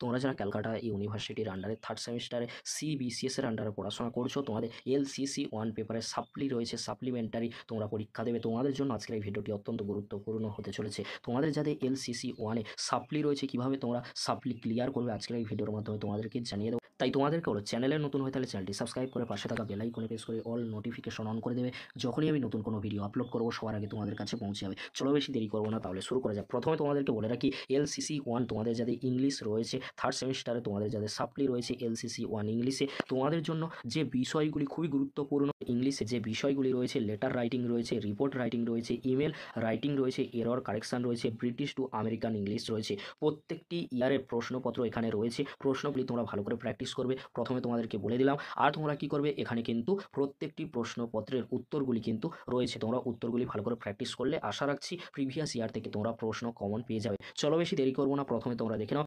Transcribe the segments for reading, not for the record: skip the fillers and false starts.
তোমরা যারা ক্যালকাটা ইউনিভার্সিটির আন্ডারে থার্ড সেমিস্টারে সিবিসিএস এর আন্ডারে পড়াশোনা করছো, তোমাদের এলসিসি 1 পেপারের সাপ্লি রয়েছে, সাপ্লিমেন্টারি তোমরা পরীক্ষা দেবে, তোমাদের জন্য আজকের এই ভিডিওটি অত্যন্ত গুরুত্বপূর্ণ হতে চলেছে। তোমাদের যাদের এলসিসি 1-এ সাপ্লি রয়েছে, কীভাবে তোমরা সাপ্লি ক্লিয়ার করবে আজকের এই ভিডিওর মাধ্যমে তোমাদেরকে জানিয়ে দেবো। তাই তোমাদেরকে হলো চ্যানেলে নতুন হয়ে তাহলে চ্যানেলটি সাবস্ক্রাইব করে পাশে থাকা বেল আইকনে প্রেস করে অল নোটিফিকেশন অন করে দেবে। যখনই আমি নতুন কোনো ভিডিও আপলোড করবো সবার আগে তোমাদের কাছে পৌঁছে যাবে। চলো বেশি দেরি করবো না, তাহলে শুরু করা যাক। প্রথমে তোমাদেরকে বলে রাখি, এলসিসি 1 তোমাদের যাদের ইংলিশ রয়েছে থার্ড সেমিস্টারে, তোমাদের যাদের সাপ্লি রয়েছে এলসিসি 1 ইংলিশে, তোমাদের জন্য যে বিষয়গুলি খুবই গুরুত্বপূর্ণ ইংলিশে যে বিষয়গুলি রয়েছে, লেটার রাইটিং রয়েছে, রিপোর্ট রাইটিং রয়েছে, ইমেল রাইটিং রয়েছে, এরর কারেকশান রয়েছে, ব্রিটিশ টু আমেরিকান ইংলিশ রয়েছে। প্রত্যেকটি ইয়ারের প্রশ্নপত্র এখানে রয়েছে, প্রশ্নগুলি তোমরা ভালো করে প্র্যাকটিস করবে। প্রথমে তোমাদেরকে বলে দিলাম। আর তোমরা কি করবে, এখানে কিন্তু প্রত্যেকটি প্রশ্নপত্রের উত্তরগুলি কিন্তু রয়েছে, তোমরা উত্তরগুলি ভালো করে প্র্যাকটিস করলে আশা রাখছি প্রিভিয়াস ইয়ার থেকে তোমরা প্রশ্ন কমন পেয়ে যাবে। চলো বেশি দেরি করবো না, প্রথমে তোমরা দেখে নাও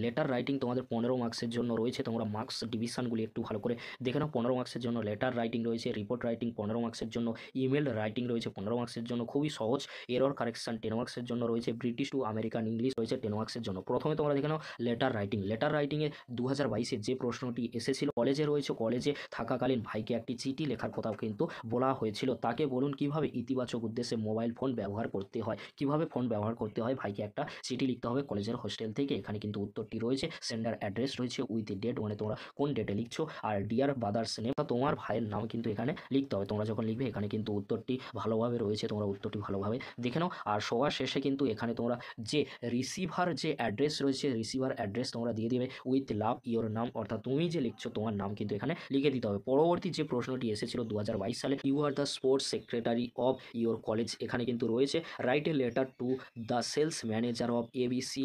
লেটার রাইটিং তোমাদের 15 মার্কসের জন্য রয়েছে। তোমরা মার্কস ডিভিশনগুলি একটু ভালো করে দেখে নাও। 15 মার্কসের জন্য লেটার রাইটিং রয়েছে, রিপোর্ট রাইটিং 15 মার্কসের জন্য, ইমেল রাইটিং রয়েছে 15 মার্কসের জন্য, খুবই সহজ। এরর কারেকশন 10 মার্কসের জন্য রয়েছে, ব্রিটিশ টু আমেরিকান ইংলিশ রয়েছে 10 মার্কসের জন্য। প্রথমে তোমরা দেখে নাও লেটার রাইটিংয়ে 2022-এ যে প্রশ্নটি এসেছিল, কলেজে রয়েছে, কলেজে থাকাকালীন ভাইকে একটি চিঠি লেখার কথাও কিন্তু বলা হয়েছিল। তাকে বলুন কিভাবে ইতিবাচক উদ্দেশ্যে মোবাইল ফোন ব্যবহার করতে হয়, কিভাবে ফোন ব্যবহার করতে হয়, ভাইকে একটা চিঠি লিখতে হবে কলেজের হোস্টেল থেকে। এখানে কিন্তু উত্তরটি রয়েছে, সেন্ডার অ্যাড্রেস রয়েছে উইথ ডেট, মানে তোমরা কোন ডেটে লিখছো, আর ডিয়ার ব্রাদার্স নেম, তোমার ভাইয়ের নাম কিন্তু এখানে লিখতে হবে। তোমরা যখন লিখবে এখানে কিন্তু উত্তরটি ভালোভাবে রয়েছে, তোমরা উত্তরটি ভালোভাবে দেখে নাও। আর সবার শেষে কিন্তু এখানে তোমরা যে রিসিভার যে অ্যাড্রেস রয়েছে, রিসিভার অ্যাড্রেস তোমরা দিয়ে দিবে উইথ লাভ ইওর নাম, অর্থাৎ তুমি যে লিখছো তোমার নাম কিন্তু এখানে লিখে দিতে হবে। পরবর্তী যে প্রশ্নটি এসেছিল 2022 সালে, you are the sports secretary of your college, এখানে কিন্তু রয়েছে write a letter to the sales manager of ABC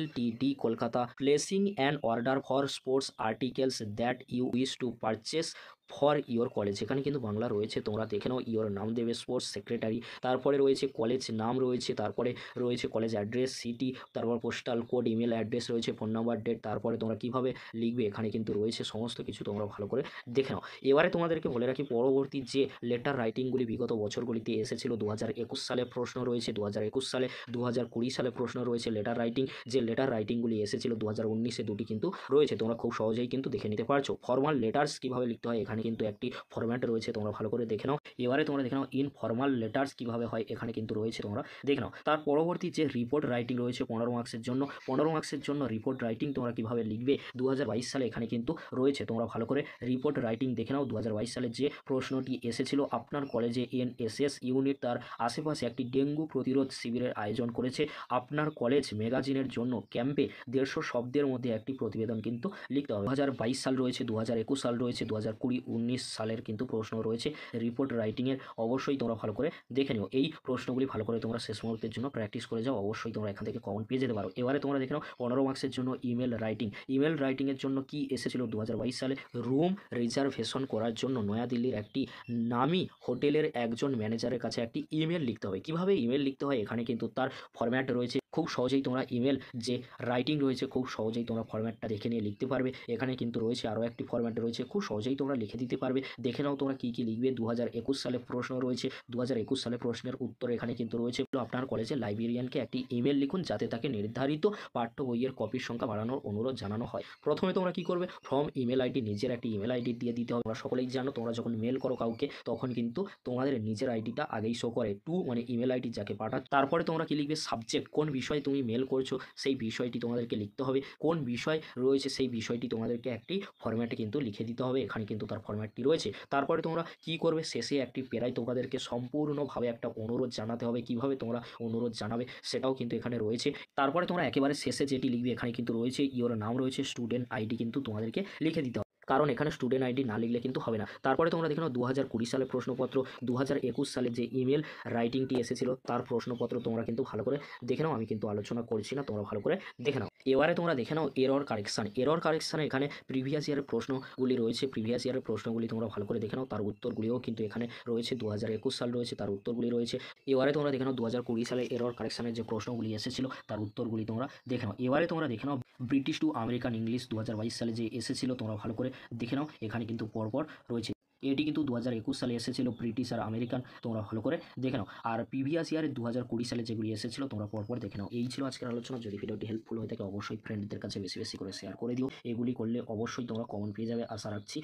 LTD Kolkata placing an order for sports articles that you wish to purchase for your college. এখানে কিন্তু বাংলা রয়েছে, তোমরা দেখে নাও। Your নাম দেবে স্পোর্টস সেক্রেটারি, তারপরে রয়েছে কলেজ নাম রয়েছে, তারপরে রয়েছে কলেজ অ্যাড্রেস সিটি, তারপর পোস্টাল কোড, ইমেল অ্যাড্রেস রয়েছে, ফোন নাম্বার, ডেট, তারপরে তোমরা কীভাবে লিখবে এখানে কিন্তু রয়েছে সমস্ত কিছু, তোমরা ভালো করে দেখে নাও। এবারে তোমাদেরকে বলে রাখি, পরবর্তী যে লেটার রাইটিংগুলি বিগত বছরগুলিতে এসেছিল, 2021 সালে প্রশ্ন রয়েছে, 2021 সালে, 2020 সালে প্রশ্ন রয়েছে লেটার রাইটিং। যে লেটার রাইটিংগুলি এসেছিল 2019-এ দুটি কিন্তু রয়েছে, তোমরা খুব সহজেই কিন্তু দেখে নিতে পারছো। ফর্মাল লেটার্স কীভাবে লিখতে হয়, এখানে কিন্তু একটি ফরম্যাট রয়েছে, তোমরা ভালো করে দেখে নাও। এবারে তোমরা দেখে নাও ইনফর্মাল লেটার্স কীভাবে হয়, এখানে কিন্তু রয়েছে, তোমরা দেখে নাও। তার পরবর্তী যে রিপোর্ট রাইটিং রয়েছে 15 মার্কসের জন্য, 15 মার্কসের জন্য রিপোর্ট রাইটিং তোমরা কীভাবে লিখবে 2022 সালে এখানে কিন্তু রয়েছে, তোমরা ভালো করে রিপোর্ট রাইটিং দেখে নাও। 2022 সালে যে প্রশ্নটি এসেছিল, আপনার কলেজে NSS ইউনিট তার আশেপাশে একটি ডেঙ্গু প্রতিরোধ শিবিরের আয়োজন করেছে, আপনার কলেজ ম্যাগাজিনের জন্য ক্যাম্পে 150 শব্দের মধ্যে একটি প্রতিবেদন কিন্তু লিখতে হবে। 2022 সাল রয়েছে, 2021 সাল রয়েছে, 2020-19 সালের কিন্তু প্রশ্ন রয়েছে রিপোর্ট রাইটিংয়ের। অবশ্যই তোমরা ভালো করে দেখে নিও, এই প্রশ্নগুলি ভালো করে তোমরা শেষ মুহূর্তের জন্য প্র্যাকটিস করে যাও, অবশ্যই তোমরা এখান থেকে কমন পেয়ে যেতে পারো। এবারে তোমরা দেখে নাও 15 মার্কসের জন্য ইমেল রাইটিংয়ের জন্য কি এসেছিল 2022 সালে, রুম রিজার্ভেশন করার জন্য নয়াদিল্লির একটি নামী হোটেলের একজন ম্যানেজারের কাছে একটি ইমেল লিখতে হবে। কিভাবে ইমেল লিখতে হয় এখানে কিন্তু তার ফরম্যাট রয়েছে, খুব সহজেই তোমরা ইমেল যে রাইটিং রয়েছে খুব সহজেই তোমরা ফরম্যাটটা দেখে নিয়ে লিখতে পারবে। এখানে কিন্তু রয়েছে আরও একটি ফরম্যাট রয়েছে, খুব সহজেই তোমরা লিখে দিতে পারবে। দেখে নাও তোমরা কী কী লিখবে। 2021 সালে প্রশ্ন রয়েছে, 2021 সালে প্রশ্নের উত্তর এখানে কিন্তু রয়েছে, আপনার কলেজের লাইব্রেরিয়ানকে একটি ইমেল লিখুন যাতে তাকে নির্ধারিত পাঠ্য বইয়ের কপির সংখ্যা বাড়ানোর অনুরোধ জানানো হয়। প্রথমে তোমরা কী করবে, ফ্রম ইমেল আইডি, নিজের একটি ইমেল আইডি দিয়ে দিতে হবে। তোমরা সকলেই জানো, তোমরা যখন মেল করো কাউকে তখন কিন্তু তোমাদের নিজের আইডিটা আগেই শো করে, টু মানে ইমেল আইডি যাকে পাঠাও। তারপরে তোমরা কি লিখবে, সাবজেক্ট, কোন বিষয়ে তুমি মেল করছো সেই বিষয়টি তোমাদেরকে লিখতে হবে, কোন বিষয় রয়েছে সেই বিষয়টি তোমাদেরকে একটি ফরম্যাটে কিন্তু লিখে দিতে হবে। এখানে কিন্তু তার ফরম্যাটটি রয়েছে। তারপরে তোমরা কি করবে, শেষে একটি পেরায় তোমাদেরকে সম্পূর্ণভাবে একটা অনুরোধ জানাতে হবে। কিভাবে তোমরা অনুরোধ জানাবে সেটাও কিন্তু এখানে রয়েছে। তারপরে তোমরা একেবারে শেষে যেটি লিখবে এখানে কিন্তু রয়েছে ইওর নাম রয়েছে, স্টুডেন্ট আইডি কিন্তু তোমাদেরকে লিখে দিতে হবে, কারণ এখানে স্টুডেন্ট আইডি না লিখলে কিন্তু হবে না। তারপরে তোমরা দেখে নাও 2020 সালের প্রশ্নপত্র, 2021 সালে যে ইমেল রাইটিংটি এসেছিল তার প্রশ্নপত্র তোমরা কিন্তু ভালো করে দেখে নাও, আমি কিন্তু আলোচনা করছি না, তোমরা ভালো করে দেখে নাও। এবারে তোমরা দেখে নাও এরর কারেকশানে এখানে প্রিভিয়াস ইয়ারের প্রশ্নগুলি রয়েছে, প্রিভিয়াস ইয়ারের প্রশ্নগুলি তোমরা ভালো করে দেখে নাও, তার উত্তরগুলিও কিন্তু এখানে রয়েছে। 2021 সাল রয়েছে, তার উত্তরগুলি রয়েছে। এবারে তোমরা দেখে নাও 2020 সালে এরর কারেকশানের যে প্রশ্নগুলি এসেছিল তার উত্তরগুলি তোমরা দেখে নাও। এবারে তোমরা দেখে নাও ব্রিটিশ টু আমেরিকান ইংলিশ 2022 সালে যে এসেছিল, তোমরা ভালো করে দেখে নাও, এখানে কিন্তু পরপর রয়েছে। এটি কিন্তু 2021 সালে এসেছিল, ব্রিটিশ আর আমেরিকান, তোমরা ভালো করে দেখে নাও। আর প্রিভিয়াস ইয়ারে 2020 সালে যেগুলি এসেছিল তোমরা পরপর দেখে নাও। এই ছিল আজকের আলোচনা। যদি ভিডিওটি হেল্পফুল হয়ে থাকে অবশ্যই ফ্রেন্ডদের কাছে বেশি বেশি করে শেয়ার করে দিও। এগুলি করলে অবশ্যই তোমরা কমন পেয়ে যাবে, আশা রাখছি।